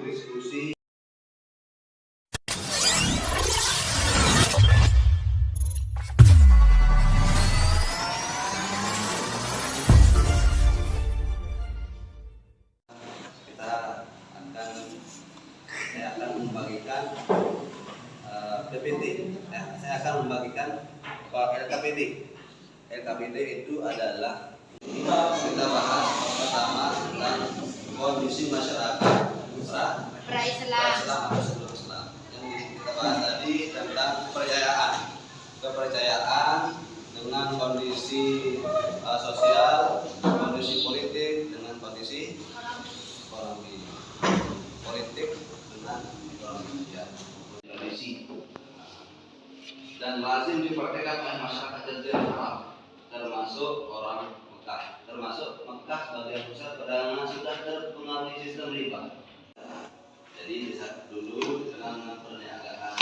Diskusi saya akan membagikan PPT. Saya akan membagikan LKPD. LKPD itu adalah kita bahas pertama tentang kondisi masyarakat pra-Islam atau sebelum Islam. Yang kita bahas tadi tentang kepercayaan dengan kondisi sosial, kondisi politik dengan kondisi ekonomi. Politik dengan ekonomi kondisi dan lazim dipraktikkan oleh masyarakat Jazirah Arab, termasuk orang Mekah. Termasuk Mekah sebagai pusat perdagangan sudah terpengaruhi sistem riba. Jadi bisa dulu dengan perniagaan.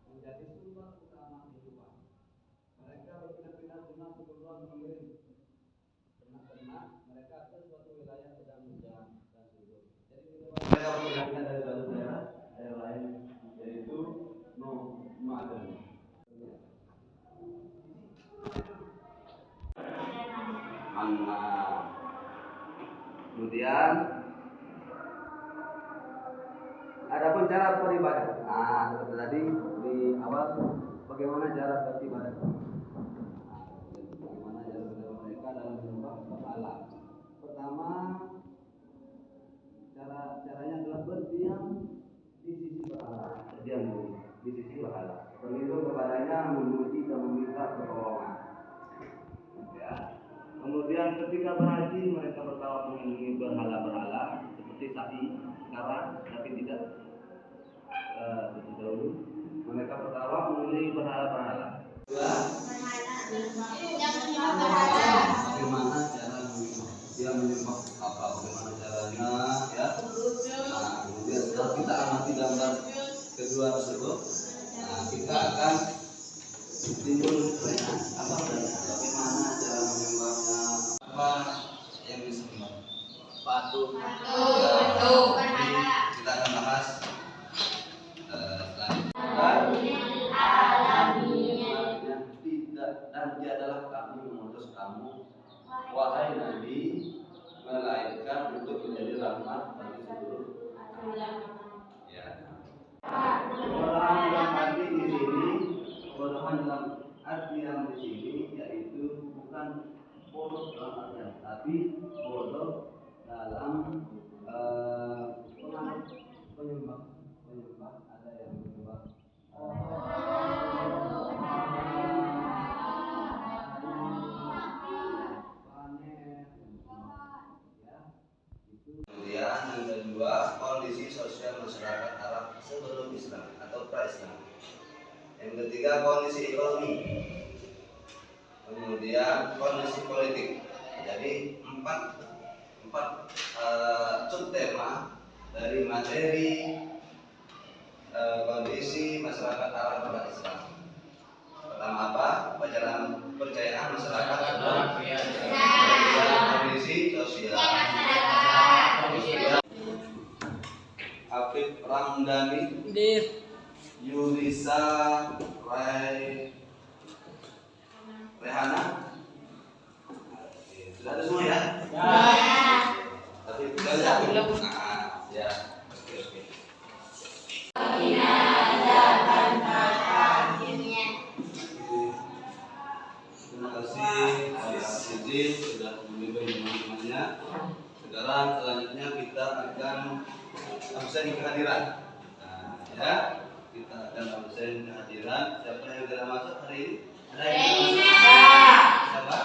Menjadi sumber utama kehidupan. Mereka berpindah-pindah guna keperluan mengirim ternak mereka ke suatu wilayah sedang hujan dan subur. Jadi mereka berpindah dari suatu daerah lain, yaitu nomaden. Kemudian adapun cara beribadah. Seperti tadi di awal, bagaimana cara beribadah? Bagaimana cara beribadah mereka dalam menyembah berhala? Pertama, caranya adalah berdiam di sisi berhala. Berdiam di sisi berhala. Berlindung kepadanya, memuji dan meminta pertolongan. Ya. Kemudian ketika berhaji mereka bertawaf mengunjungi berhala-berhala seperti sa'i sekarang, tapi tidak seperti dahulu. Mereka bertawaf mengunjungi berhala-berhala. Bagaimana cara dia menyembah apa? Bagaimana caranya? Ya. Kemudian setelah kita amati gambar kedua tersebut, kita akan timbul pertanyaan apa bagaimana cara menyembahnya, apa yang disembah? Patung. Kita akan bahas dan tiadalah kami mengutus kamu wahai Nabi melainkan untuk menjadi rahmat bagi seluruh alam. Ya. Kebodohan dalam arti di sini, kebodohan dalam arti yang di sini yaitu bukan bodoh dalam artian, tapi bodoh dalam penyembah ada yang menyembah Kemudian yang kedua, kondisi sosial masyarakat Arab sebelum Islam atau pra-Islam. Yang ketiga, kondisi ekonomi. Kemudian kondisi politik. Jadi empat subtema dari materi kondisi masyarakat Arab pra-Islam. Pertama apa? Percayaan masyarakat Arab. Kondisi sosial. Afif Ramdhani, Yurisa Rehana. Sudah ada semua ya? Ya. Tapi belum. Ya. Oke. Terima kasih Pak Sidin sudah membimbing teman-temannya. Sekarang selanjutnya kita akan absen kehadiran. Ya, kita akan absen kehadiran. Siapa yang tidak masuk hari ini? Ada yang tidak masuk? Siapa?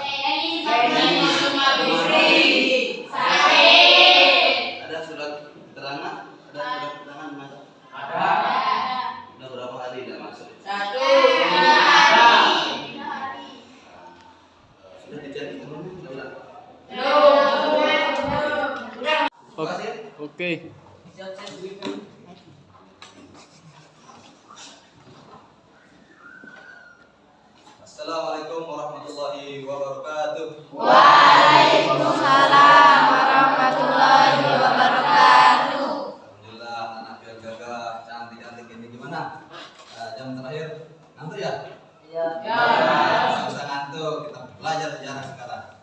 Ada surat keterangan? Ada surat keterangan masuk? Ada. Sudah berapa hari tidak masuk? 1. Sudah dijadi teman-teman? Sudah. Oke. Assalamualaikum warahmatullahi wabarakatuh. Waalaikumsalam warahmatullahi wabarakatuh. Alhamdulillah anak yang gagah, cantik-cantik ini gimana? Jam terakhir ngantuk ya? Ya. Nggak usah ngantuk, kita belajar sejarah sekarang.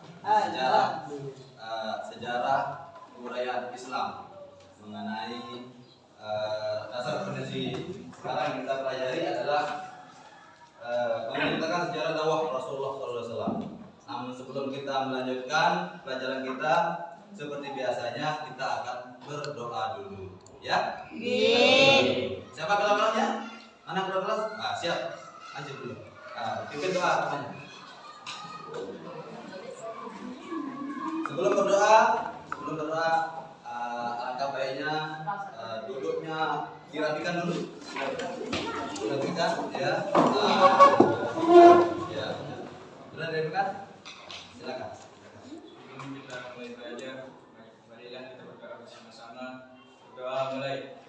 Sejarah kebudayaan Islam mengenai dasar kondisi sekarang yang kita pelajari adalah menceritakan sejarah dakwah Rasulullah SAW. Namun sebelum kita melanjutkan pelajaran kita, seperti biasanya kita akan berdoa dulu, ya? Siapa kelas-kelasnya? Anak kelas? Siap. Lanjut dulu. Pimpin doa namanya. Sebelum berdoa, alangkah baiknya duduknya dirapikan dulu. Dirapikan, ya. Ya. Sudah dirapikan? Silakan. Sebelum kita mulai belajar, marilah kita berdoa bersama-sama. Berdoa mulai.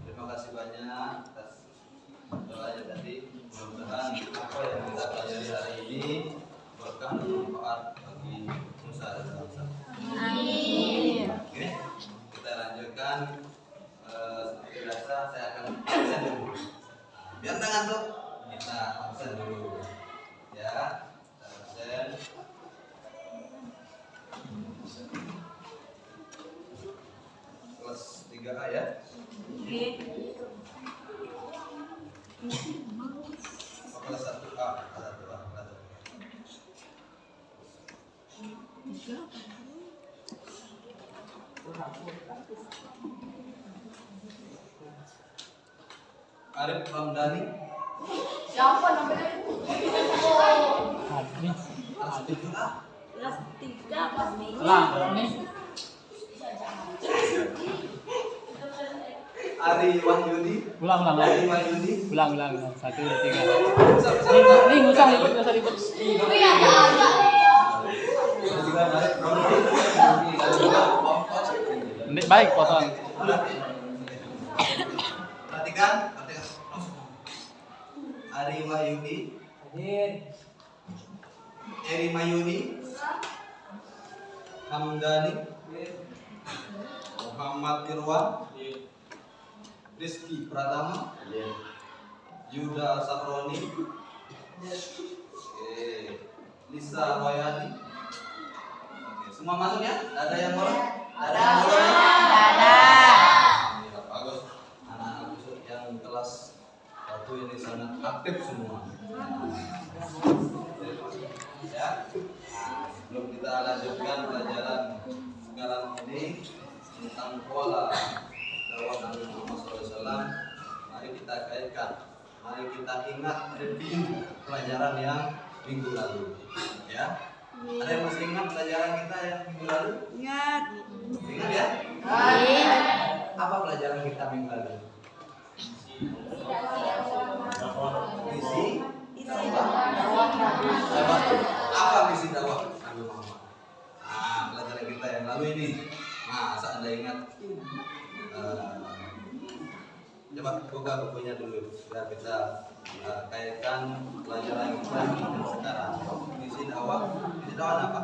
Terima kasih banyak atas doanya tadi. Mudah-mudahan apa yang kita pelajari hari ini berkah dan manfaat bagi nusa dan bangsa. Amin. Oke, kita lanjutkan. Seperti biasa, saya akan absen dulu. Biar tangan tuh, kita absen dulu. Ya, kita absen. Kelas 3A ya. Kelas 1A, Arif Ramdhani. Siapa namanya? Kelas 7A. Kelas 3 Pak Mei. Ari Wahyudi. Ulang. Ari Wahyudi. Ulang. 1, 2, 3. Bisa. Ini nggak usah ribet. Baik, potong. Perhatikan. Ari Wahyudi. Eri Mayuni. Hamdani. Muhammad Irwan. Rizky Pratama. Yuda Sahroni. Lisa Royani. Oke, semua masuk ya? Ada yang boleh? Ada yang boleh? Ada. Alhamdulillah, bagus. Anak-anak yang kelas 1 ini sangat aktif semua. Ya. Sebelum kita lanjutkan pelajaran tentang pola dakwah Nabi Muhammad SAW, mari kita kaitkan, mari kita ingat review pelajaran yang minggu lalu, ya. Ada yang masih ingat pelajaran kita yang minggu lalu? Ingat. Ingat ya? Apa pelajaran kita minggu lalu? Misi dakwah. Apa misi dakwah Nabi Muhammad? Nah, pelajaran kita yang lalu ini. Nah, asal Anda ingat, coba buka bukunya dulu biar kita kaitkan pelajaran kita sekarang. Misi dakwah apa?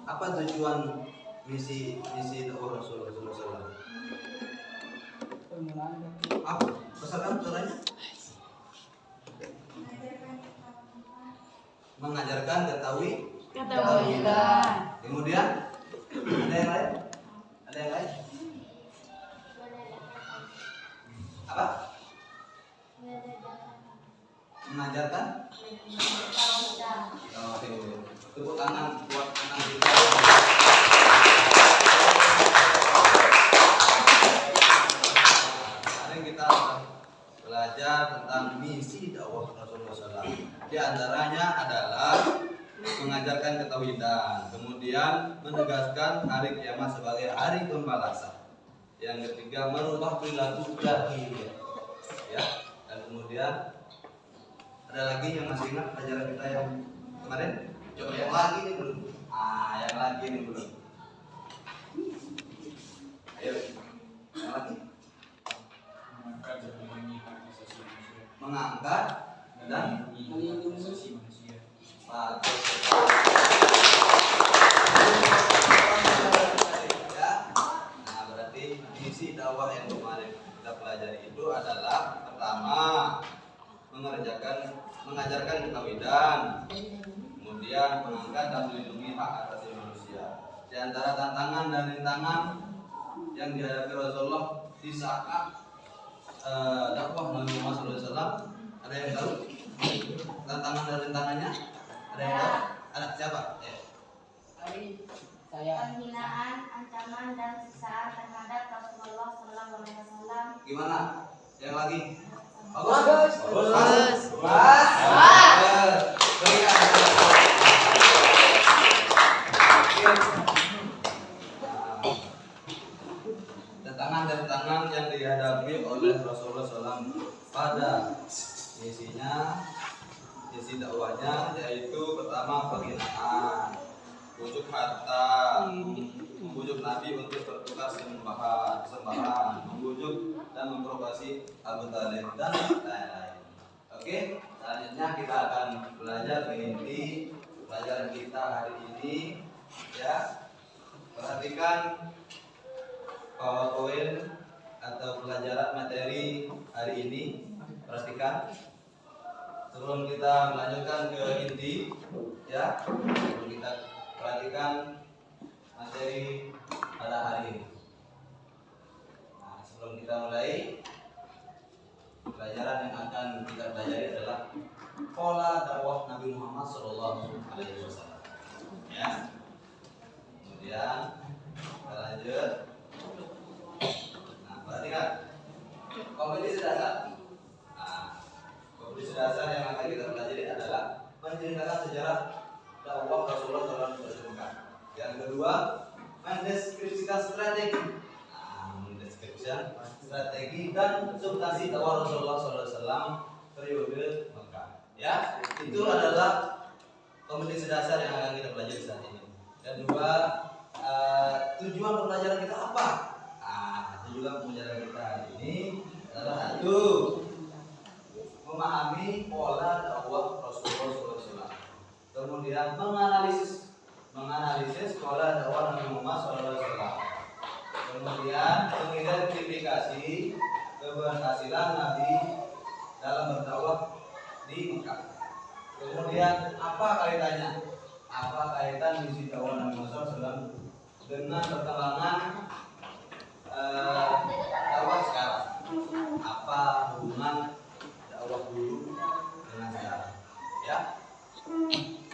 Apa tujuan misi dakwah Rasulullah SAW? Apa? Pesan caranya? Mengajarkan ketahuidan. Kemudian ada yang lain? Ada yang lain? Apa? Mengajarkan? Oke. Tepuk tangan buat teman kita. Hari ini kita belajar tentang misi dakwah Rasulullah SAW. Di antaranya adalah mengajarkan ketauhidan, kemudian menegaskan hari kiamat sebagai hari pembalasan. Yang ketiga, merubah perilaku jahiliyah. Ya, dan kemudian ada lagi yang masih ingat pelajaran kita yang kemarin? Coba yang lagi nih belum. Yang lagi nih belum. Ayo, yang lagi. Mengangkat dan melindungi manusia. Ya. Nah, berarti misi dakwah yang kemarin kita pelajari itu adalah pertama mengajarkan ketauhidan, kemudian mengangkat dan melindungi hak asasi manusia. Di antara tantangan dan rintangan yang dihadapi Rasulullah di saat dakwah Nabi Muhammad SAW, ada yang tahu tantangan dan rintangannya? Ada yang tahu? Ada siapa? Ya. Penghinaan, ancaman dan siksaan terhadap Rasulullah SAW. Gimana? Yang lagi? Bagus. Tantangan yang dihadapi oleh Rasulullah SAW pada misi dakwahnya, yaitu pertama penghinaan, bujuk harta, membujuk Nabi untuk bertukar sembahan, membujuk dan memprovokasi Abu Thalib dan lain-lain. Oke, selanjutnya kita akan belajar inti pelajaran kita hari ini, ya. Perhatikan PowerPoint atau pelajaran materi hari ini. Perhatikan sebelum kita melanjutkan ke inti, ya. Sebelum kita perhatikan materi pada hari ini. Nah, sebelum kita mulai, pelajaran yang akan kita pelajari adalah pola dakwah Nabi Muhammad SAW. Ya. Kemudian kita lanjut. Nah, perhatikan kompetisi dasar. Nah, kompetisi dasar yang akan kita pelajari adalah menceritakan sejarah dakwah Rasulullah SAW. Yang kedua, mendeskripsikan strategi. Mendeskripsikan strategi dan substansi dakwah Rasulullah SAW periode Mekah. Ya, itu adalah kompetisi dasar yang akan kita pelajari saat ini. Kedua, tujuan pembelajaran kita apa? Tujuan pembelajaran kita hari ini adalah satu, memahami pola dakwah Rasulullah SAW. Kemudian menganalisis pola dakwah Nabi Muhammad SAW. Kemudian mengidentifikasi keberhasilan Nabi dalam berdakwah di Mekah. Kemudian apa kaitannya? Apa kaitan misi dakwah Nabi Muhammad SAW dengan perkembangan dakwah sekarang? Apa hubungan dakwah dulu dengan sekarang? Ya.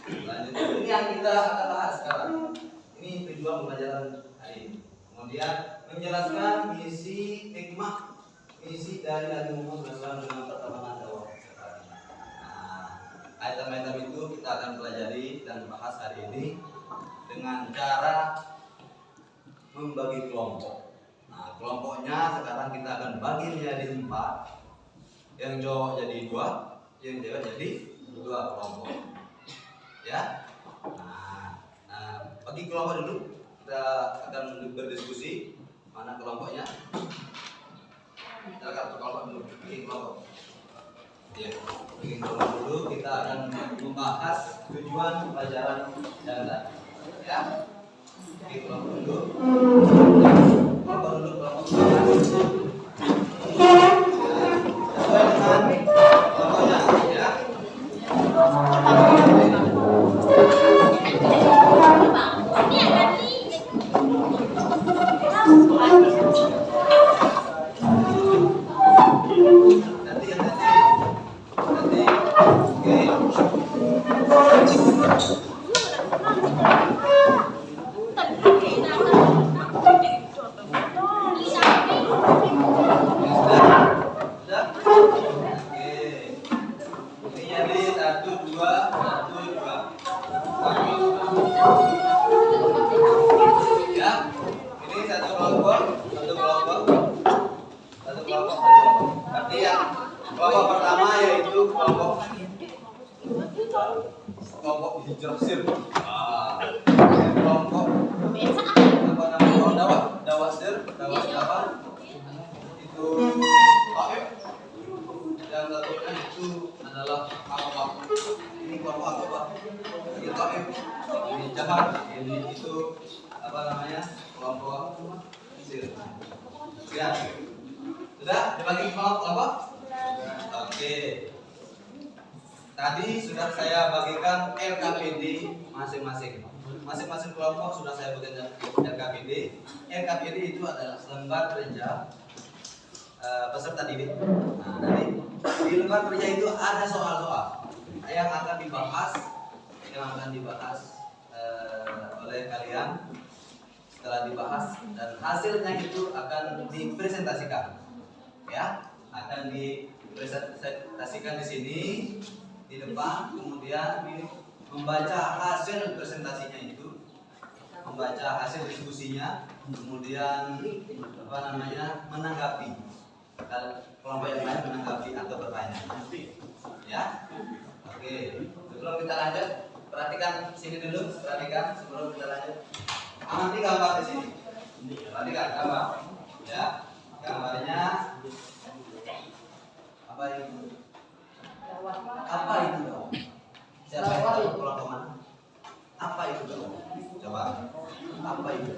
Lanjut. Ini yang kita akan bahas sekarang. Ini tujuan pembelajaran hari ini. Kemudian menjelaskan misi hikmah, misi dari Nabi Muhammad SAW dengan perkembangan dakwah. Nah, item-item itu kita akan pelajari dan bahas hari ini dengan cara membagi kelompok. Nah, kelompoknya sekarang kita akan bagi menjadi 4. Yang cowok jadi 2, yang cewek jadi 2 kelompok. Ya. Nah, bagi kelompok dulu kita akan berdiskusi mana kelompoknya. Kita akan kelompok dulu, bikin kelompok. Ya, bikin kelompok dulu. Kita akan membahas tujuan pelajaran yang tadi. Ya. Bikin kelompok dulu. Kelompok dulu, kelompok dulu. Sesuai dengan kelompoknya, ya. Kelompok hijrah sir. Kelompok apa namanya? Dakwah sir, dakwah apa? Itu Taif. Yang satunya itu adalah apa? Ini kelompok apa? Ini Taif. Ini Jabar. Ini itu apa namanya? Kelompok sir. Ya. Sudah dibagi kelompok? Oke. Tadi sudah saya bagikan RKPD masing-masing. Masing-masing kelompok sudah saya bagikan RKPD. RKPD itu adalah lembar kerja peserta didik. Nah, nanti di lembar kerja itu ada soal-soal yang akan dibahas oleh kalian. Setelah dibahas dan hasilnya itu akan dipresentasikan. Ya, akan dipresentasikan di sini di depan, kemudian membaca hasil presentasinya itu, membaca hasil diskusinya, kemudian apa namanya menanggapi, kelompok yang lain menanggapi atau bertanya. Ya, oke. Sebelum kita lanjut, perhatikan sini dulu, perhatikan sebelum kita lanjut. Amati gambar di sini. Perhatikan gambar. Ya, gambarnya apa itu? Apa itu dakwah? Siapa yang tahu kelompok mana? Apa itu dakwah? Coba. Apa itu?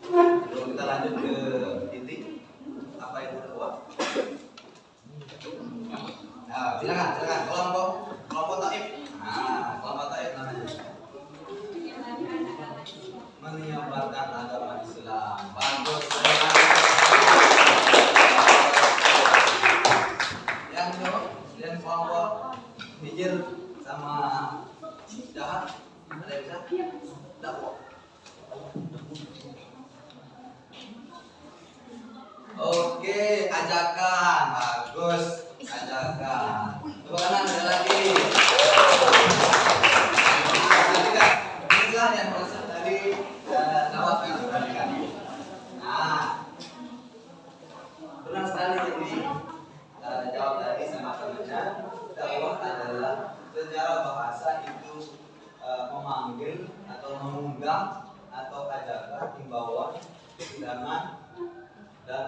Sebelum kita lanjut ke titik, apa itu dakwah? Nah, silakan kelompok Taif. Nah, kelompok Taif namanya. Menyebarkan agama Islam. Bagus. Yang kelompok hijir sama jahat ada yang bisa dakwah. Oke, ajakan bagus, ajakan. Coba kanan ada lagi. Inilah yang maksud dari dakwah yang perhatikan. Nah, benar sekali jadi. Jawab tadi sama temannya, dakwah adalah secara bahasa itu memanggil atau mengundang atau ajakan, himbauan, undangan dan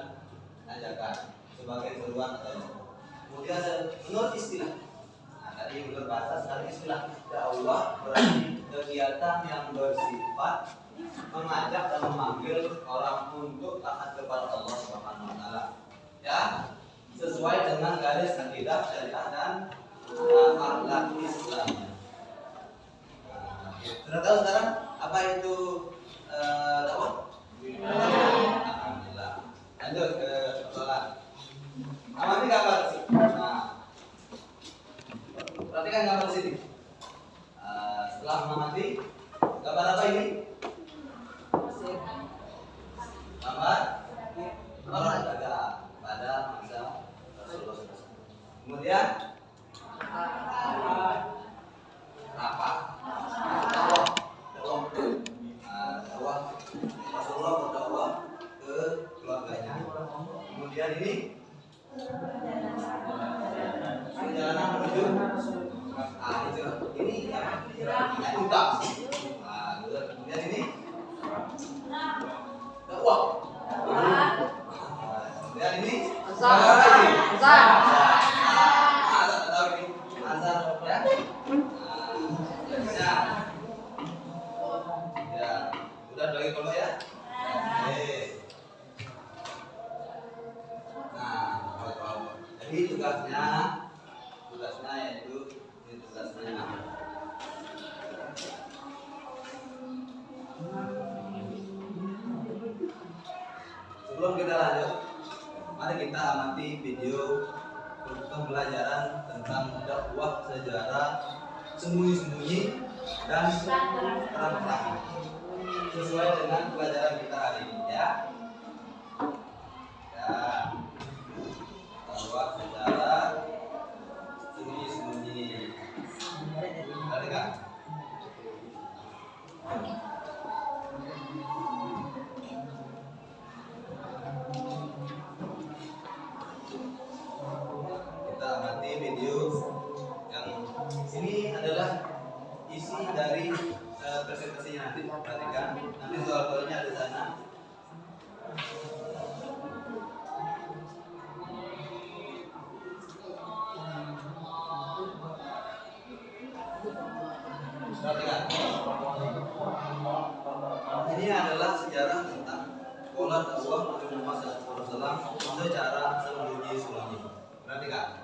ajakan sebagai seruan atau kemudian menurut istilah. Nah, tadi menurut bahasa, sekarang istilah dakwah berarti kegiatan yang bersifat mengajak dan memanggil orang untuk taat kepada Allah Subhanahu wa taala. Ya. Sesuai dengan garis akidah syariah dan akhlak Islamnya. Sudah tahu sekarang apa itu dakwah? Alhamdulillah. Lanjut ke soalan. Amati gambar sih. Nah, perhatikan gambar sini. setelah mengamati gambar apa ini? Gambar orang dagang pada masa Rasulullah SAW. Kemudian apa? Dakwah Rasulullah berdakwah ke keluarganya. Kemudian ini perjalanan menuju ini utang. Kemudian ini dakwah. Kemudian ini udah bagi kelompok ya. Jadi tugasnya yaitu ini tugasnya. Sebelum kita lanjut, mari kita amati video pembelajaran tentang dakwah sejarah sembunyi-sembunyi dan terang-terang sesuai dengan pelajaran kita hari ini ya. Dakwah sejarah sembunyi-sembunyi. Perhatikan. Kita amati video yang ini adalah isi dari presentasinya nanti. Perhatikan, nanti soal-soalnya ada di sana. Perhatikan. Ini adalah sejarah tentang pola dakwah Nabi Muhammad SAW secara sembunyi-sembunyi. Perhatikan.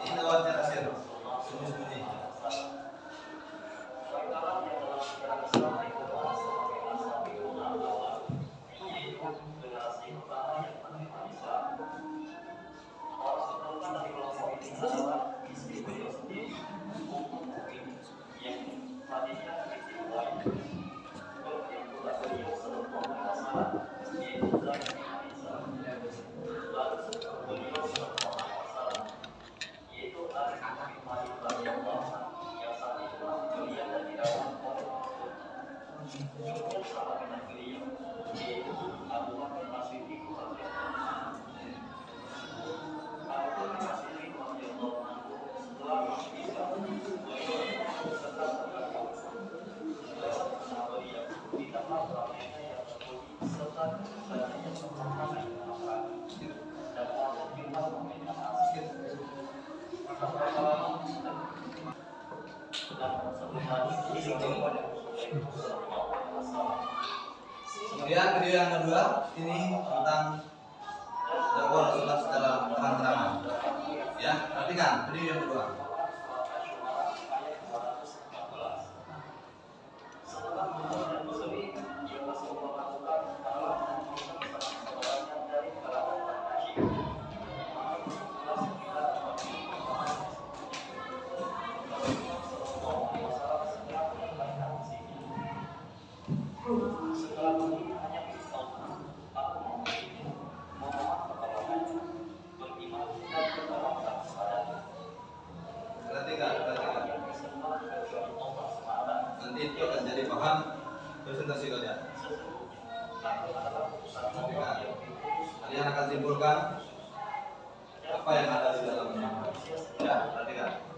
Ini lewatnya kasir. Sembunyi-sembunyi. Kemudian video yang kedua ini tentang dakwah Rasulullah secara terang-terangan. Ya, perhatikan video yang kedua. itu akan jadi bahan presentasi kalian. Kalian akan simpulkan apa yang ada di dalamnya. Ya, perhatikan.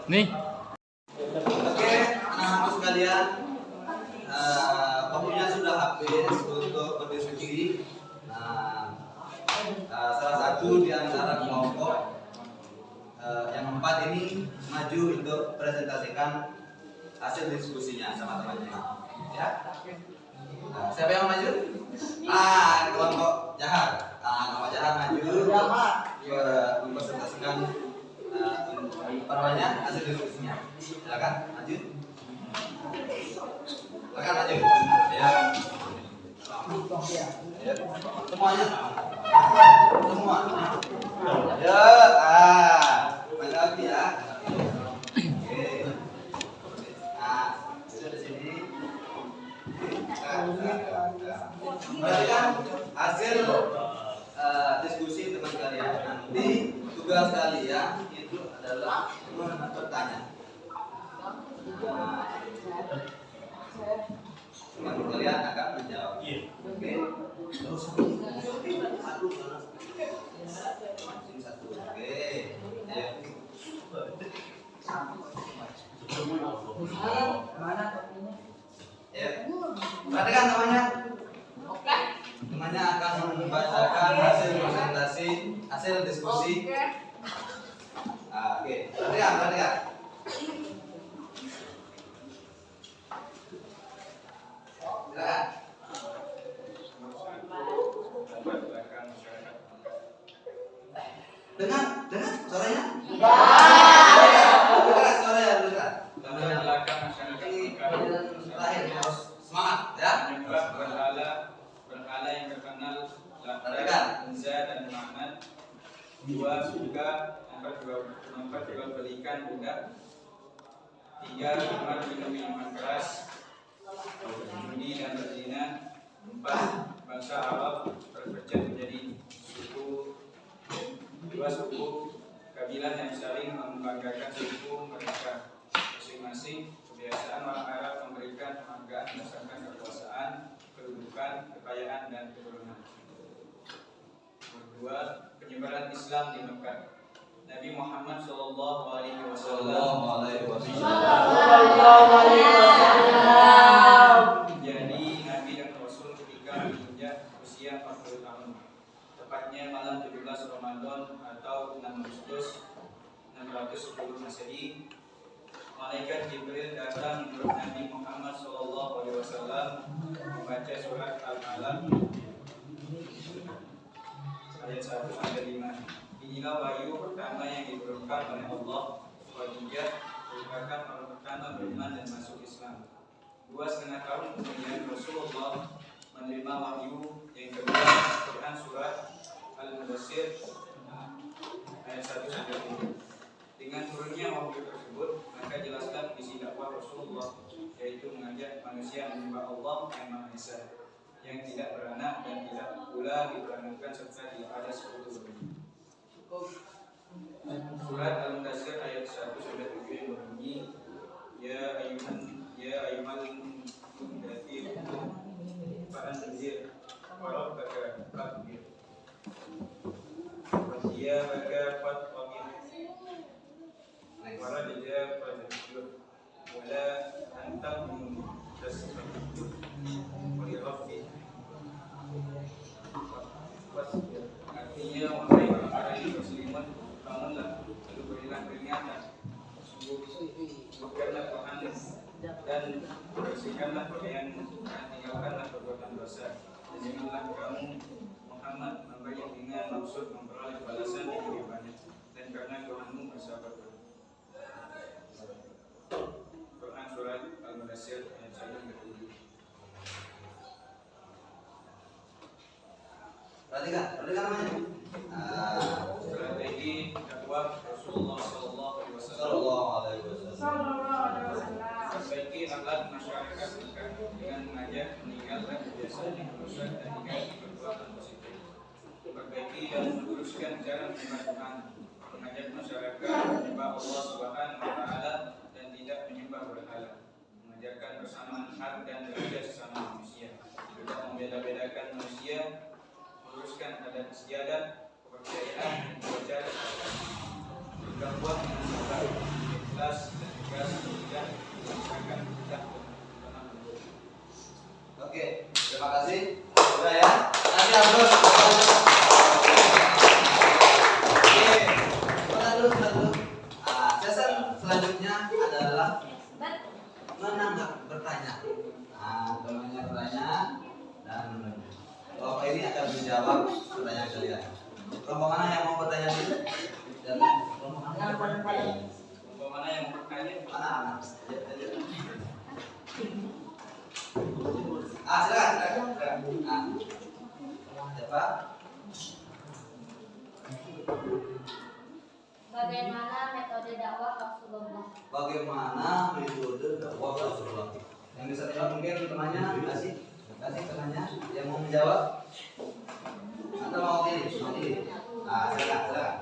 Nih. Oke, anak-anak sekalian, waktunya sudah habis untuk berdiskusi. Salah satu di antara kelompok yang 4 ini maju untuk presentasikan hasil diskusinya sama temannya. Ya. Siapa yang maju? Kelompok Jahar. Kelompok Jahar maju mempresentasikan apa namanya hasil diskusinya. Silakan maju. Silakan maju. Ya. Ya. Semuanya. Semua. Ya. Maju lagi ya. Oke. Sudah di sini. Perhatikan hasil diskusi teman kalian. Nanti tugas kalian itu adalah bertanya. Teman kalian akan menjawab. Oke. Terus satu. Oke. Ya. Perhatikan temannya. Temannya akan membacakan hasil presentasi, hasil diskusi. Oke. Perhatikan. Silakan. Dengar suaranya? Dengar suaranya, dengar. Terakhir harus semangat ya. Menyembah berhala yang terkenal Uzza dan Manat. 2 juga memperjualbelikan budak. 3 gemar minum minuman keras, judi dan berzina. 4 bangsa Arab terpecah menjadi dua suku kabilah yang saling membanggakan suku mereka masing-masing. Kebiasaan orang Arab memberikan penghargaan berdasarkan kekuasaan, kedudukan, kekayaan, dan keturunan. 2. Penyebaran Islam di Mekah. Nabi Muhammad SAW jadi Nabi dan Rasul ketika menginjak usia 40 tahun. Tepatnya malam 17 Ramadan atau 6 Agustus 610 Masehi, Malaikat Jibril datang menurut Nabi Muhammad SAW membaca surat Al-Alaq ayat 1-5. Inilah wahyu pertama yang diturunkan oleh Allah. Khadijah merupakan orang pertama beriman dan masuk Islam. 2,5 tahun kemudian Rasulullah menerima wahyu yang kedua, Quran surat Al-Mudaththir ayat 1-3. Dengan turunnya wahyu tersebut, maka jelaskan misi dakwah Rasulullah, yaitu mengajak manusia menyembah Allah yang Maha Esa, yang tidak beranak dan tidak pula diperankan serta tidak ada sekutu. Surat Al-Mudaththir ayat 1-7 yang berbunyi, Ya ayyuhal mudaththir fa'anzir wa rabbaka fakabbir wa thiyabaka fatahhir wa rajlaka fahjur wa la tamnun tastakbir wa li rabbika wasbir. Artinya, wahai orang-orang yang muslimin, bangunlah lalu berilah peringatan. Bukanlah Quran dan bersihkanlah pakaian dan tinggalkanlah perbuatan dosa. Dan janganlah kamu Muhammad membayar dengan maksud memperoleh balasan yang lebih banyak, dan karena Tuhanmu bersabar. Quran surat Al-Mudaththir ayat 1-7. Perhatikan namanya. Strategi dakwah Rasulullah Sallallahu Alaihi Wasallam. Sallallahu alaihi wasallam. Perbaiki akhlak masyarakat dengan mengajak meninggalkan kebiasaan yang rusak dan diganti perbuatan positif. Perbaiki dan meluruskan jalan Tuhan, mengajak masyarakat menyembah Allah Subhanahu wa Ta'ala dan tidak menyembah berhala, mengajarkan persamaan hak dan derajat sesama manusia, tidak membeda-bedakan manusia, meluruskan adat istiadat, kepercayaan dan kewajaran berdakwah dengan sabar, ikhlas dan tegas tidak memaksakan kita untuk. Oke, terima kasih. Sudah ya. Nanti upload. Oke. Sebentar dulu. Sesi selanjutnya adalah menangkap bertanya. Temannya bertanya dan kelompok ini akan menjawab pertanyaan kalian. Kelompok mana yang mau bertanya dulu? Kelompok mana yang mau bertanya? Kelompok mana yang mau bertanya? Mana? Silakan. Siapa? Bagaimana metode dakwah Rasulullah? Bagaimana metode dakwah Rasulullah? Yang bisa jawab mungkin temannya kasih temannya yang mau menjawab. Atau mau pilih? Silakan.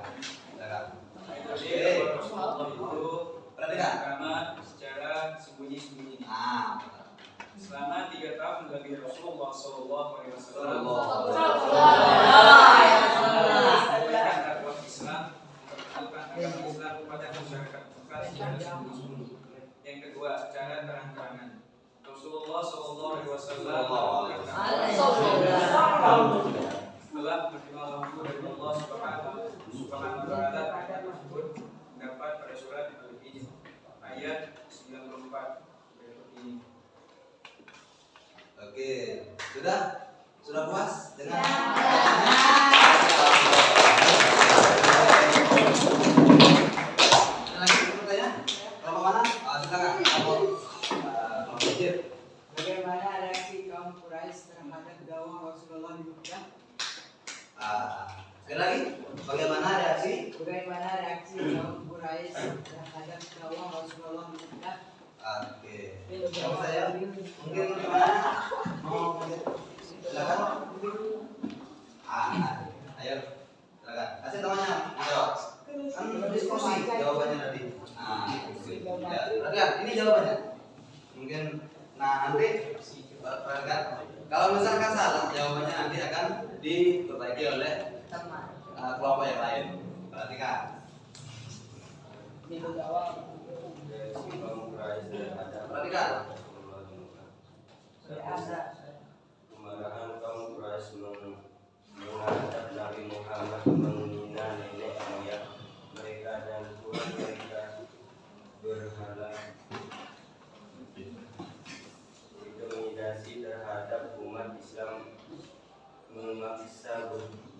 Metode Rasulullah itu pertama secara sembunyi-sembunyi. Selama 3 tahun Nabi Rasulullah Sallallahu Alaihi Wasallam menyampaikan dakwah Islam, memperkenalkan agama Islam kepada masyarakat Mekah secara sembunyi-sembunyi. Yang kedua, secara terang-terangan. Rasulullah Sallallahu Alaihi Wasallam telah menerima wahyu dari Allah Subhanahu wa Ta'ala. Ayat tersebut terdapat pada surat Al-Hijr ayat 94 berikut ini. Oke, sudah puas dengan lagi pertanyaan? Kelompok mana? Silakan. Kelompok kecil. Bagaimana reaksi kaum Quraisy terhadap dakwah Rasulullah di Mekah? Sekali lagi, bagaimana reaksi? Bagaimana reaksi kaum Quraisy terhadap dakwah Rasulullah di Mekah? Oke. Kalau saya mungkin gimana? Mau silakan. Ayo silakan. Kasih temannya jawab. Kan diskusi jawabannya tadi. Ya, ini jawabannya. Mungkin nanti perhatikan. Kalau misalkan salah, jawabannya nanti akan diperbaiki oleh kelompok yang lain. Perhatikan. Perhatikan. Kemarahan kaum Quraisy menghadap Nabi Muhammad menghina nenek moyang mereka dan Tuhan mereka berhala, intimidasi terhadap umat Islam, memaksa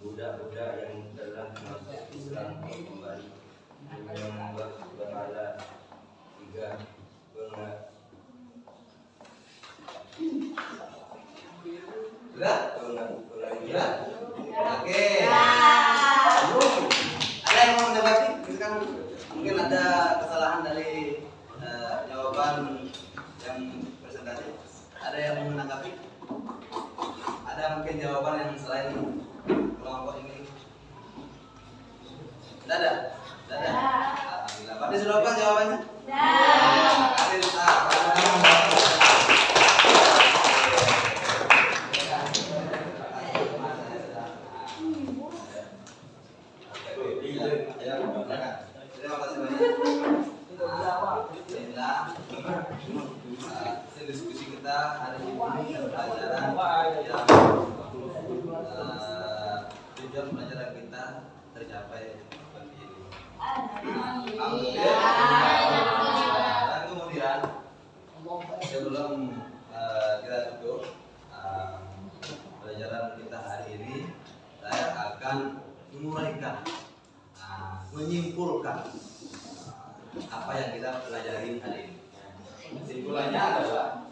budak-budak yang telah masuk Islam kembali, menyembah berhala. 3. Sudah? Oke. Ada yang mau menanggapi? Mungkin ada kesalahan dari jawaban yang presentasi. Ada yang mau menanggapi? Ada mungkin jawaban yang selain kelompok ini? Tidak ada? Alhamdulillah. Berarti sudah apa jawabannya? Terima kasih banyak. Hasil diskusi kita hari ini pelajaran yang tujuan pelajaran kita tercapai seperti ini. Dan kemudian sebelum kita tutup pelajaran kita hari ini, saya akan menguraikan, menyimpulkan apa yang kita pelajari hari ini. Kesimpulannya adalah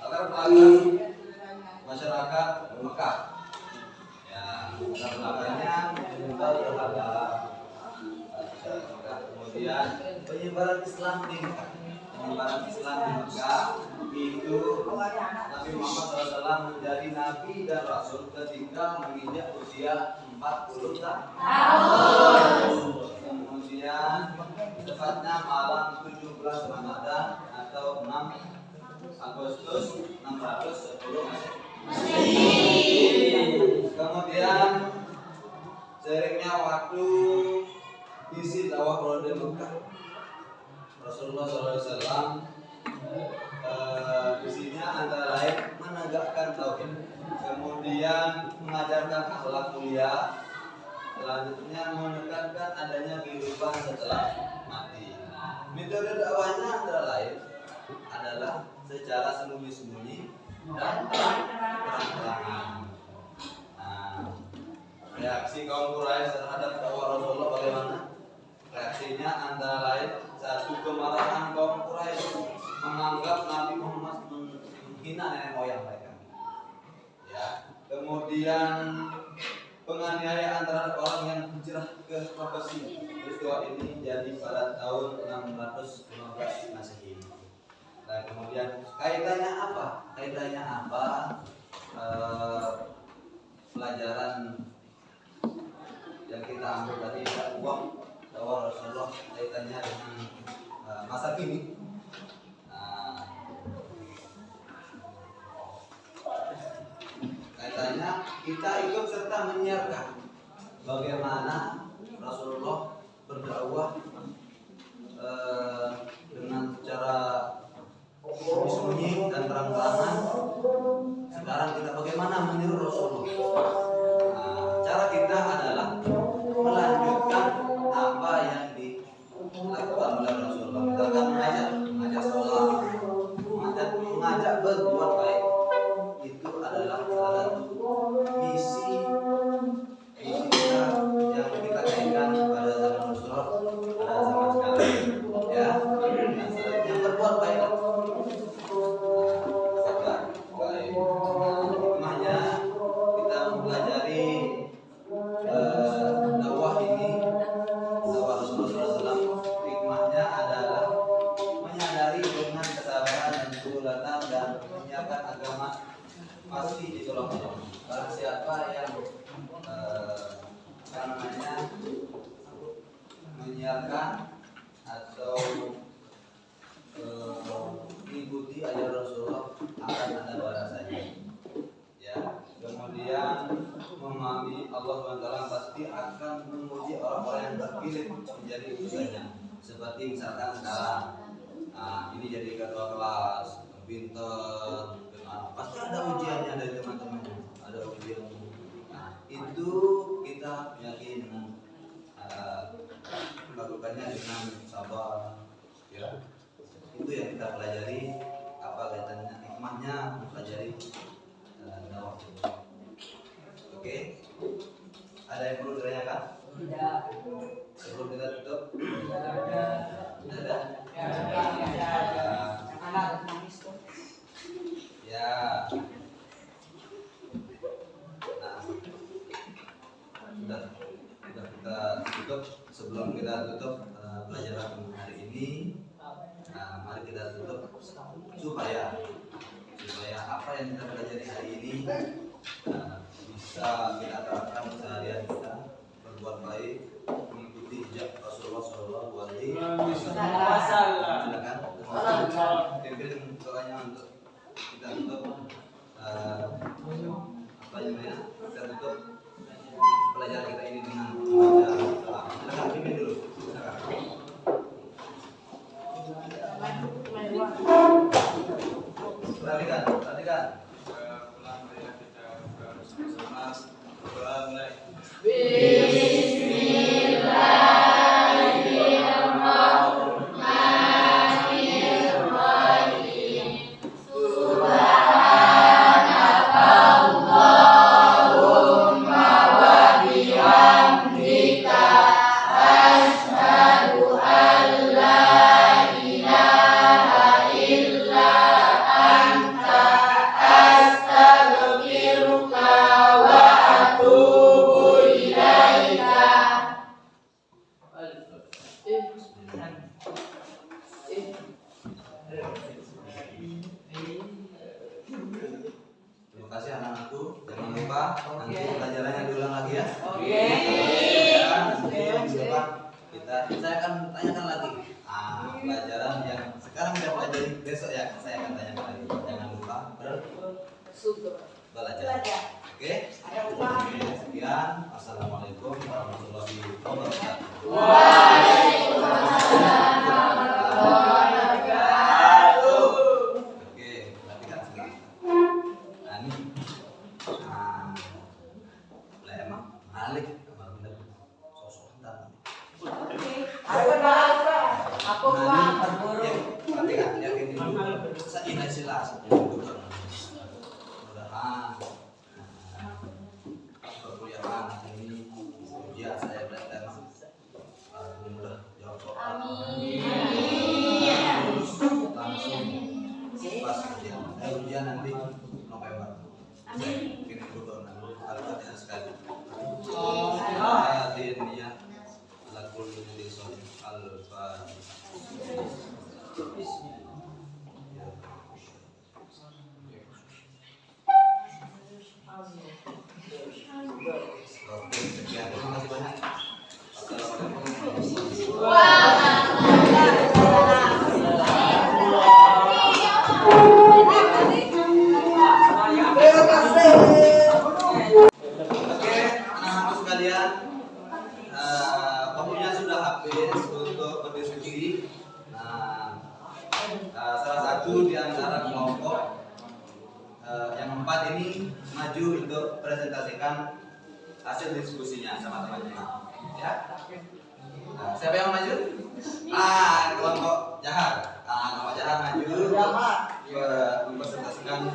agar pelanggan masyarakat Islam di Mekah itu Nabi Muhammad SAW menjadi Nabi dan Rasul ketika menginjak usia 40 tahun. Kemudian tepatnya malam 17 Ramadan atau 6 Agustus 610 Masehi. Kemudian seiringnya waktu isi dakwah di Mekah, Rasulullah SAW isinya antara lain menegakkan tauhid, kemudian mengajarkan akhlak mulia, selanjutnya menekankan adanya kehidupan setelah mati. Metode dakwahnya antara lain adalah secara sembunyi-sembunyi dan terang-terangan. Nah, reaksi kaum Quraisy terhadap dakwah Rasulullah bagaimana? Reaksinya antara lain satu, kemarahan kaum Quraisy menganggap Nabi Muhammad menghina nenek moyang mereka. Ya. Kemudian penganiayaan terhadap orang yang hijrah ke profesi. Peristiwa ini jadi pada tahun 615 Masehi. Dan kemudian kaitannya apa? Pelajaran yang kita ambil tadi dakwah Rasulullah kaitannya dengan masa kini. Kaitannya kita ikut serta menyiarkan bagaimana Rasulullah berdakwah dengan cara sembunyi dan terang-terangan. Sekarang kita bagaimana meniru Rasulullah. Cara kita adalah melanjutkan apa yang dilakukan oleh Rasulullah. Misalkan mengajak sholat, mengajak berbuat baik. Itu adalah salah satu misi kita yang kita kaitkan pada zaman Rasulullah, pada zaman sekarang. Ya, dan selanjutnya berbuat baik. Hikmahnya kita mempelajari dakwah ini, dakwah Rasulullah SAW. Hikmahnya adalah menyadari dengan kesabaran dan keulatan dan menyiapkan agama pasti ditolong Allah. Barang siapa yang menyiarkan atau mengikuti ajaran Rasulullah akan ada balasannya. Ya, kemudian memahami Allah SWT pasti akan memuji orang-orang yang terpilih menjadi utusannya. Seperti misalkan sekarang, ini jadi ketua kelas, pinter, pasti ada ujiannya dari teman-temannya, ada ujian. Itu kita yakin dengan melakukannya dengan sabar. Ya, itu yang kita pelajari. Apa kaitannya hikmahnya mempelajari dakwah. Oke, ada yang perlu ditanyakan? Tidak. Sebelum kita tutup? Ada. Ya. Nah, sudah kita tutup. Sebelum kita tutup pelajaran hari ini, mari kita tutup supaya apa yang kita pelajari hari ini bisa kita terapkan seharian kita, berbuat baik, mengikuti jejak Rasulullah SAW. Silakan. Pimpin doanya untuk kita tutup kita tutup pelajaran kita ini dengan membaca salam. Silakan pimpin dulu. Perhatikan. Pulang marilah kita bersama-sama berdoa mulai. Astaghfiruka wa atubu ilaik. kasih anak-anakku. Jangan lupa nanti pelajarannya diulang lagi ya. Ya, nanti minggu depan saya akan tanyakan lagi. Pelajaran yang sekarang kita pelajari besok ya, saya akan tanyakan lagi. Jangan lupa belajar. Oke. Sekian. Assalamualaikum warahmatullahi wabarakatuh. Oke, perhatikan sekarang. Ani. Lah emang Malik kamar bener. Sosok entar. Perhatikan yang ini dulu. Saya ini jelas. Mudah-mudahan perkuliahan ini ujian saya belajar mudah jawab soal. Langsung pas ujian nanti November. Bikin foto nanti al-Fatihah sekali. Al-Fatihah ala kulli lisan al-Fatihah. Oke, sekian. Terima kasih banyak. Oke, anak-anak sekalian, waktunya sudah habis untuk berdiskusi. Salah satu di antara kelompok yang 4 ini maju untuk presentasikan hasil diskusinya sama temannya. Ya. Siapa yang maju? Kelompok Jahar. Kelompok Jahar maju mempresentasikan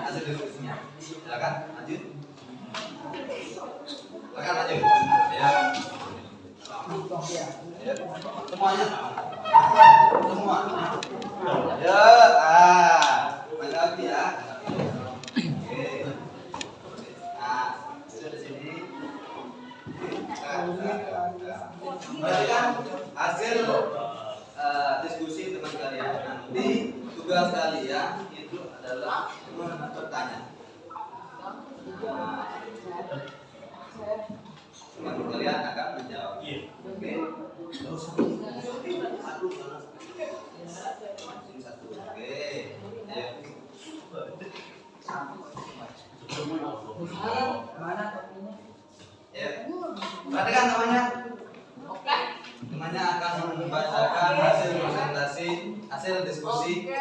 hasil diskusinya. Silakan maju. Silakan maju. Ya. Ya. Semuanya. Semua. Ya. Maju lagi ya. Oke. Sudah di sini. Perhatikan hasil diskusi teman kalian. Nanti tugas kalian itu adalah bertanya. Teman kalian akan menjawab. Oke. Terus satu. Oke. Ya. Perhatikan temannya. Temannya akan membacakan hasil presentasi, hasil diskusi.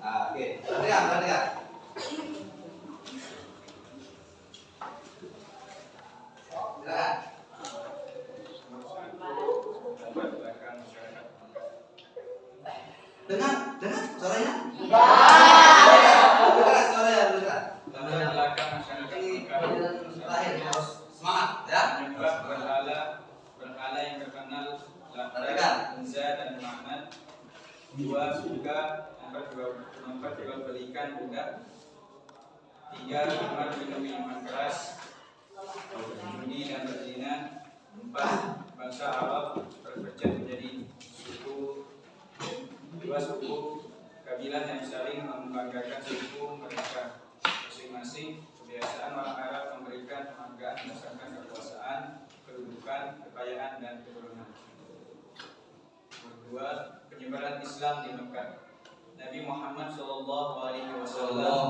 Oke. Perhatikan. Dengar suaranya? Dengar suaranya dulu kan? Terakhir harus semangat ya. Menyembah berhala yang terkenal Uzza dan Ma'nat. 2 surga, 4 jual belikan budak. 3 minum minuman keras, judi dan berzina. 4 bangsa Arab berpecah menjadi dua suku kabilah yang saling membanggakan suku mereka masing-masing. Kebiasaan orang Arab memberikan penghargaan berdasarkan kekuasaan, kedudukan, kekayaan, dan keturunan. 2. Penyebaran Islam di Mekah. Nabi Muhammad Shallallahu Alaihi Wasallam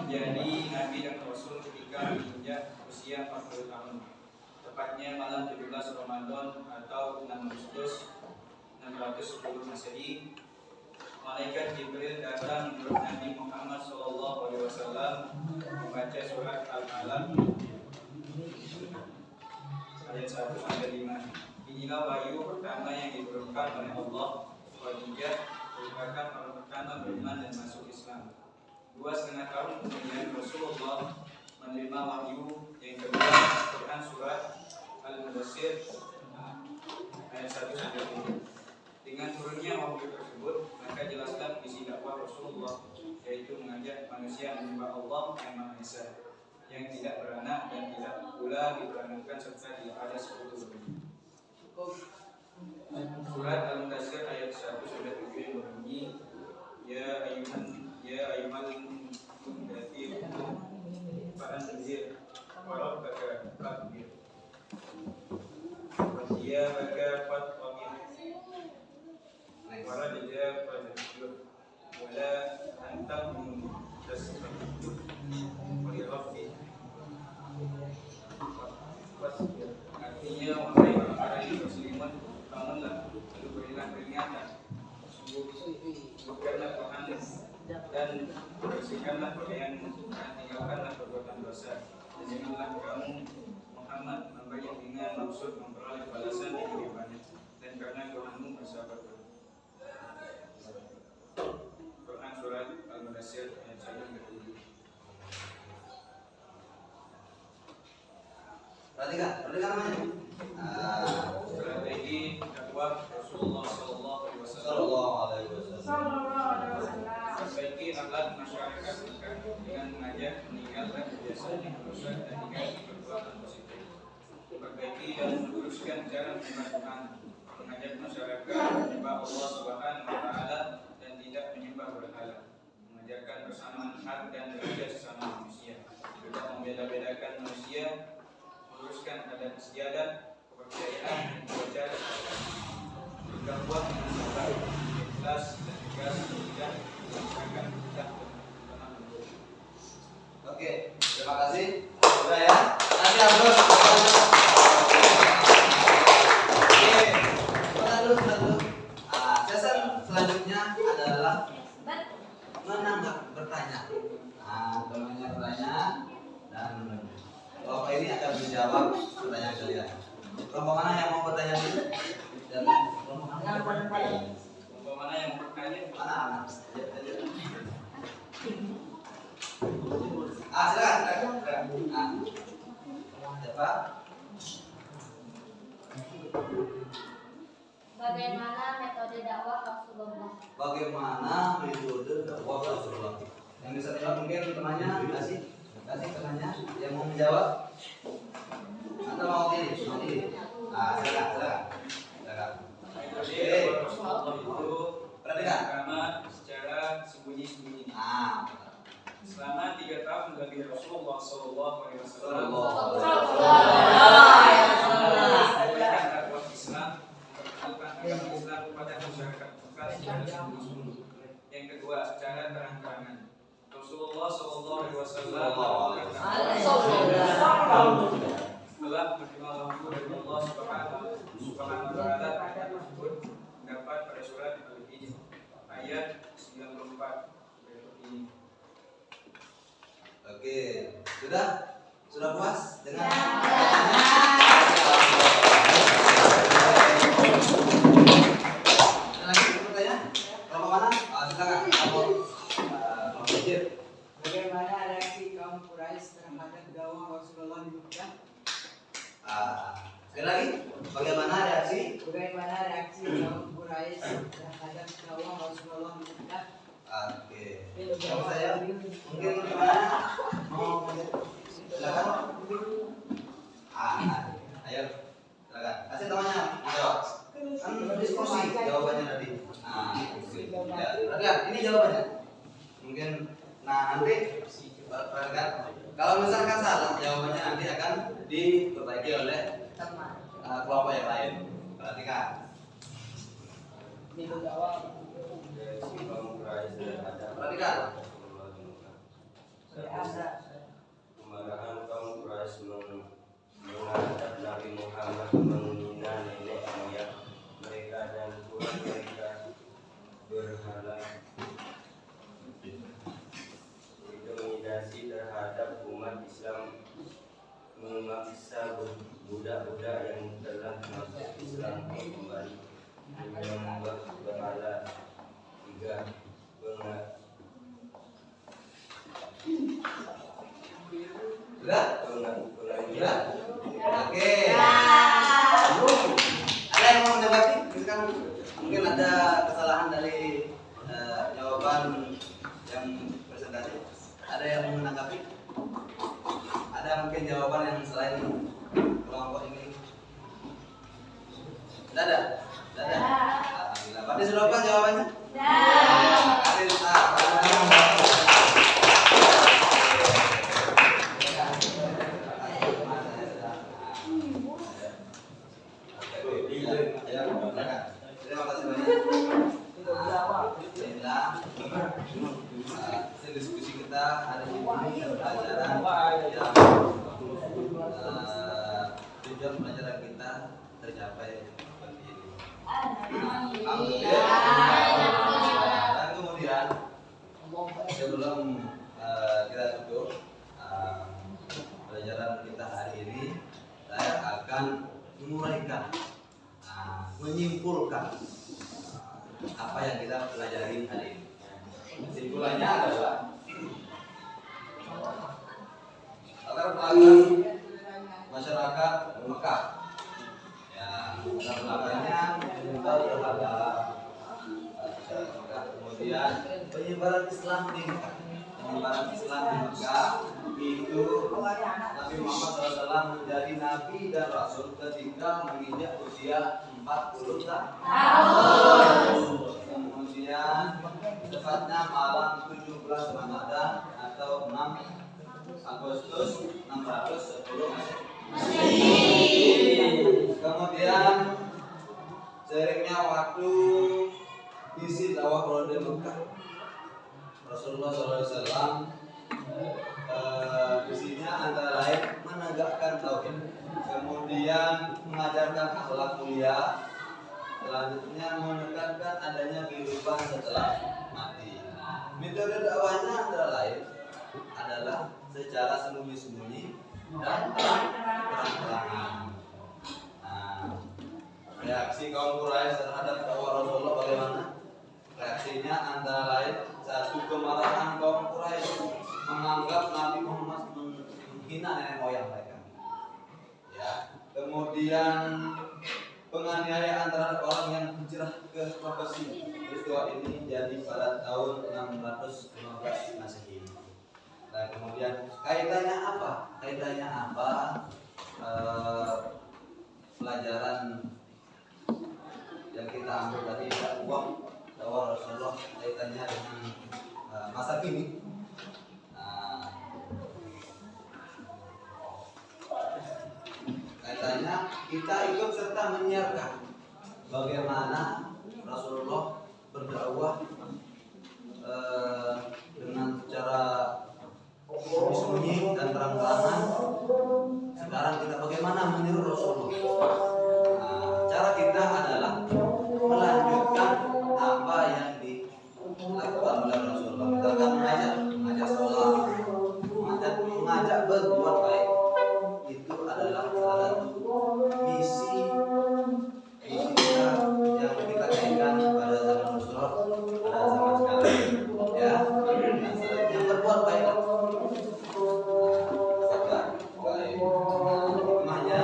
jadi Nabi dan Rasul ketika menginjak usia 40 tahun, tepatnya malam 17 Ramadan atau 6 Agustus 610 Masehi. Malaikat Jibril datang menurut Nabi Muhammad SAW membaca surat Al-Alaq ayat 1-5. Inilah wahyu pertama yang diturunkan oleh Allah. Khadijah merupakan orang pertama beriman dan masuk Islam. 2,5 tahun kemudian Rasulullah menerima wahyu yang kedua, Quran surat Al-Mudaththir ayat 1-3. Dengan turunnya wahyu tersebut, maka jelaslah misi dakwah Rasulullah, yaitu mengajak manusia menyembah Allah yang Maha Esa, yang tidak beranak dan tidak pula diperanakkan serta tidak ada sekutu. Surat Al-Mudaththir ayat 1. وربك فكبر وثيابك فاطهر ورجلك فاهجر ولا أن تكن تستكبر ولربك fasbir. Artinya wahai orang muslimat, bangunlah lalu berilah peringatan. Sungguh bukanlah Tuhan dan bersihkanlah pakaianmu dan tinggalkanlah perbuatan dosa. Dan janganlah kamu Muhammad membayar dengan maksud memperoleh balasan di kehidupannya, dan karena Tuhanmu bersabar. Quran surat Al-Mudaththir ayat 1-7. Perhatikan namanya. Strategi dakwah Rasulullah Sallallahu Alaihi Wasallam. Sallallahu Alaihi Wasallam. Perbaiki akhlak masyarakat dengan mengajak meninggalkan kebiasaan yang rusak dan diganti perbuatan positif. Perbaiki dan meluruskan cara menyembah Tuhan, mengajak masyarakat menyembah Allah Subhanahu Wa Taala dan tidak menyembah berhala, mengajarkan persamaan hak dan derajat sesama manusia, tidak membeda-bedakan manusia, meluruskan adat istiadat, kepercayaan dan kewajaran, berdakwah dengan sabar, ikhlas dan tegas, tidak memaksakan kita. Oke, terima kasih. Sudah ya. Nanti harus. Oke, sebentar dulu. Sesi selanjutnya adalah menanggapi bertanya. Temannya bertanya dan Bapak ini akan menjawab pertanyaan kalian. Kelompok mana yang mau bertanya dulu? Dan kelompok mana yang mau bertanya? Kelompok mana yang bertanya? Mana? Silakan. Siapa? Bagaimana metode dakwah Rasulullah? Bagaimana metode dakwah Rasulullah? Yang bisa jawab mungkin temannya kasih temannya yang mau menjawab. Atau mau pilih? Silakan. Metode Rasulullah itu Perhatikan. pertama secara sembunyi-sembunyi. Selama 3 tahun bagi Rasulullah Sallallahu Alaihi Wasallam menyampaikan dakwah Islam, memperkenalkan agama Islam kepada masyarakat Mekah secara sembunyi-sembunyi. Yang kedua, secara terang-terangan. Rasulullah Sallallahu Alaihi Wasallam telah menerima wahyu dari Allah Subhanahu Wa Taala. Ayat tersebut terdapat pada surat Al-Hijr ayat 94 berikut ini. Oke, sudah puas dengan Ada lagi pertanyaan? Kelompok mana? Silakan. Kelompok kecil. Bagaimana reaksi kaum Quraisy terhadap dakwah Rasulullah di Mekah? Sekali lagi, bagaimana reaksi? Bagaimana reaksi kaum Quraisy terhadap dakwah Rasulullah di Mekah? Oke. Kalau saya mungkin gimana? Mau silakan. Ayo silakan. Kasih temannya jawab. Kan diskusi jawabannya tadi. Ya, perhatikan ini jawabannya. Mungkin nanti perhatikan. Kalau misalkan salah jawabannya nanti akan diperbaiki oleh kelompok yang lain. Perhatikan. Perhatikan. Kemarahan kaum Quraisy menghadap Nabi Muhammad menghina nenek moyang mereka dan Tuhan mereka berhala, intimidasi terhadap umat Islam, memaksa budak-budak yang telah masuk Islam kembali, menyembah berhala, 3 Sudah? Oke. Ada yang mau menanggapi? Misalkan mungkin ada kesalahan dari jawaban yang presentasi. Ada yang mau menanggapi? Ada mungkin jawaban yang selain kelompok ini? Tidak ada. Alhamdulillah. Berarti sudah apa jawabannya? Ya, silakan. Terima kasih banyak. Inilah diskusi kita hari ini pelajaran yang tujuan pelajaran kita tercapai seperti ini. Dan kemudian sebelum kita tutup pelajaran kita hari ini, saya akan menguraikan, menyimpulkan apa yang kita pelajari hari ini. Kesimpulannya adalah latar belakang masyarakat Mekah. Ya, latar belakangnya menyebar terhadap masyarakat Mekah. Kemudian penyebaran Islam di Mekah. Penyebaran Islam di Mekah itu Nabi Muhammad SAW menjadi nabi dan rasul ketika menginjak usia 40 tahun. Kemudian tepatnya malam 17 Ramadan atau 6 Agustus 610 Masehi. Kemudian seiringnya waktu isi dakwah di Mekah, Rasulullah SAW isinya antara lain menegakkan tauhid, kemudian mengajarkan akhlak mulia, selanjutnya menekankan adanya kehidupan setelah mati. Metode dakwahnya antara lain adalah secara sembunyi-sembunyi dan terang-terangan. Reaksi kaum Quraisy terhadap dakwah Rasulullah bagaimana? Reaksinya antara lain, satu, kemarahan kaum Quraisy menganggap Nabi Muhammad menghina nenek moyang mereka. Ya. Kemudian penganiayaan terhadap orang yang hijrah ke profesi. Peristiwa ini jadi pada tahun 615 Masehi. Dan kemudian kaitannya apa? Kaitannya apa? Pelajaran yang kita ambil tadi dakwah Rasulullah kaitannya dengan masa kini. Kaitannya kita ikut serta menyiarkan bagaimana Rasulullah berdakwah dengan cara sembunyi dan terang-terangan. Sekarang kita bagaimana meniru Rasulullah. Cara kita adalah melanjutkan apa yang dilakukan oleh Rasulullah. Misalkan mengajak sholat, mengajak berbuat baik. Itu adalah salah satu misi kita yang kita kaitkan pada zaman Rasulullah, pada zaman sekarang. Ya, dan selanjutnya berbuat baik. Hikmahnya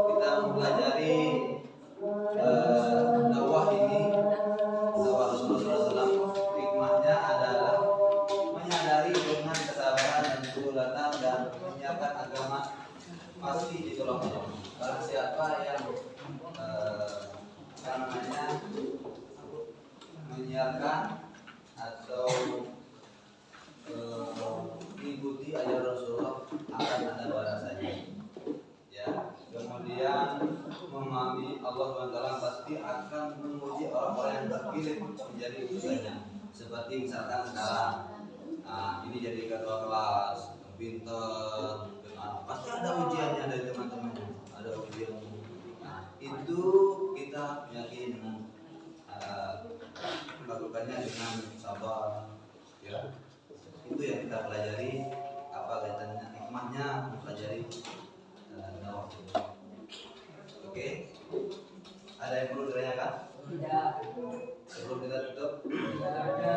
kita mempelajari dakwah ini, dakwah Rasulullah SAW. Hikmahnya adalah menyadari dengan kesabaran dan keulatan dan menyiapkan agama pasti ditolong Allah. Barang siapa yang menyiarkan atau mengikuti ajaran Rasulullah akan ada balasannya. Ya, kemudian memahami Allah SWT pasti akan menguji orang-orang yang terpilih menjadi utusannya. Seperti misalkan sekarang, ini jadi ketua kelas, pinter, pasti ada ujiannya dari teman-temannya, ada ujian. Itu kita yakin dengan melakukannya dengan sabar. Ya, itu yang kita pelajari. Apa kaitannya, hikmahnya mempelajari dakwah. Oke, ada yang perlu ditanyakan? Tidak. Sebelum kita tutup? Tidak ada.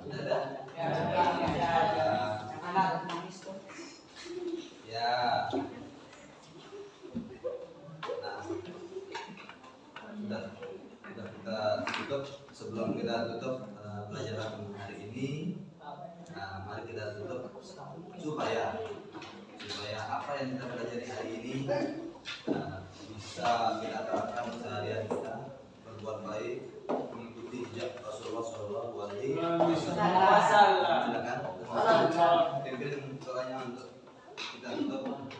Ada? Anak nangis tuh. Ya. Nah, sudah kita tutup. Sebelum kita tutup pelajaran hari ini, mari kita tutup supaya apa yang kita pelajari hari ini bisa kita terapkan sehari-hari kita, berbuat baik, mengikuti jejak Rasulullah SAW. Silakan. Pimpin doanya untuk kita tutup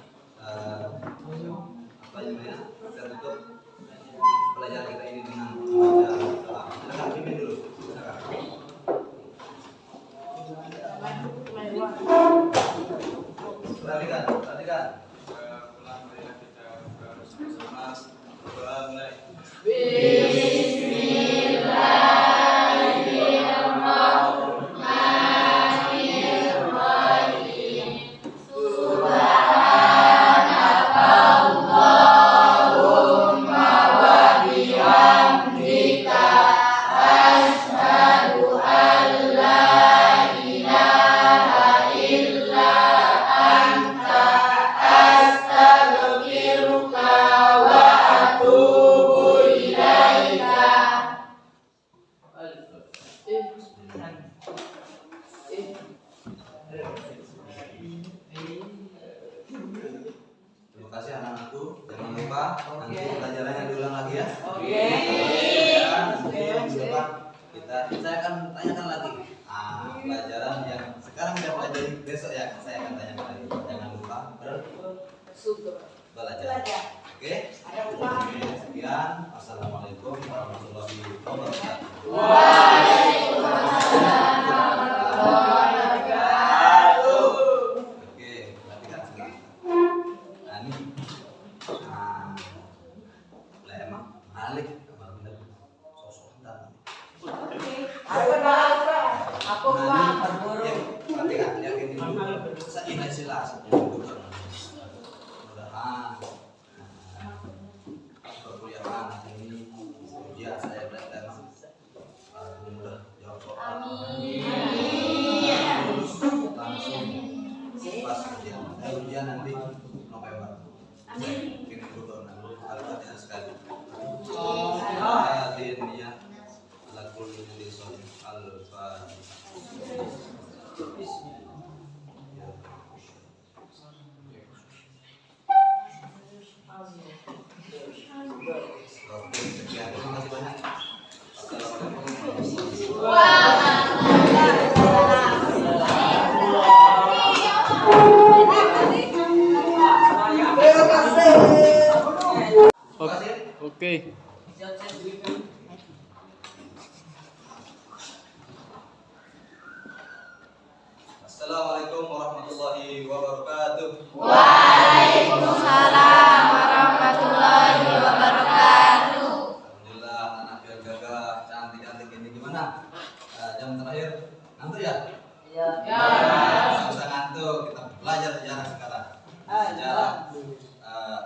apa namanya? Kita tutup pelajaran kita Oke. Nanti depan saya akan tanyakan lagi. Pelajaran yang sekarang kita pelajari besok ya saya akan tanyakan lagi. Jangan lupa belajar. Oke. Sekian. Assalamualaikum warahmatullahi wabarakatuh. Oke, perhatikan sekarang. Nah, ini lah emang balik kamar bener. Sosok entar. Aku Pak guru. Perhatikan yang ini dulu. Saya ini jelas. Mudah-mudahan perkuliahan ini ujian saya belajar mudah jawab soal. Lulus langsung pas ujian nanti November. Ini betul Al-Fatihah sekali. Al-Fatihah ala kulli lisan Al-Fatihah. Oke, sekian. Terima kasih banyak. Assalamualaikum Oke. Assalamualaikum warahmatullahi wabarakatuh. Waalaikumsalam warahmatullahi wabarakatuh. Alhamdulillah anak biar gagah cantik-cantik ini gimana? Jam terakhir ngantuk ya? Iya. Nggak usah ngantuk, kita belajar sejarah sekarang.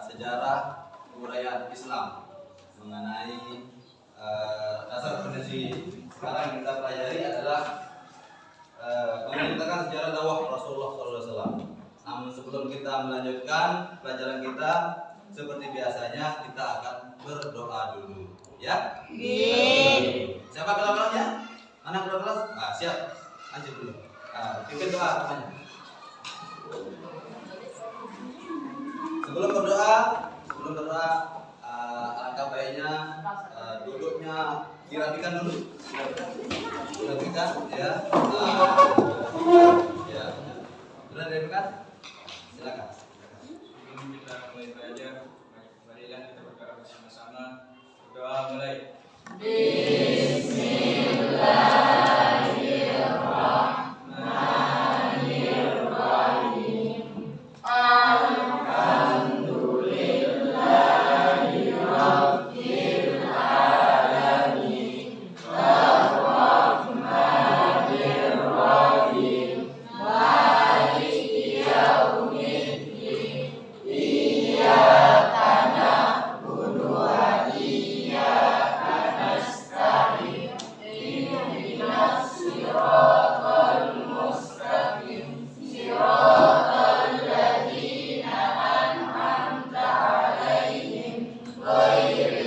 Sejarah kebudayaan Islam mengenai dasar kondisi sekarang yang kita pelajari adalah menceritakan sejarah dakwah Rasulullah SAW. Namun sebelum kita melanjutkan pelajaran kita, seperti biasanya kita akan berdoa dulu, ya. Siapa kelas-kelasnya? Anak kelas? Siap. Lanjut dulu. Pimpin doa namanya. Sebelum berdoa, alangkah baiknya duduknya dirapikan dulu. Dirapikan, ya. Ya. Sudah dirapikan? Silakan. Sebelum kita mulai belajar, marilah kita berdoa bersama-sama. Berdoa mulai. Ghairil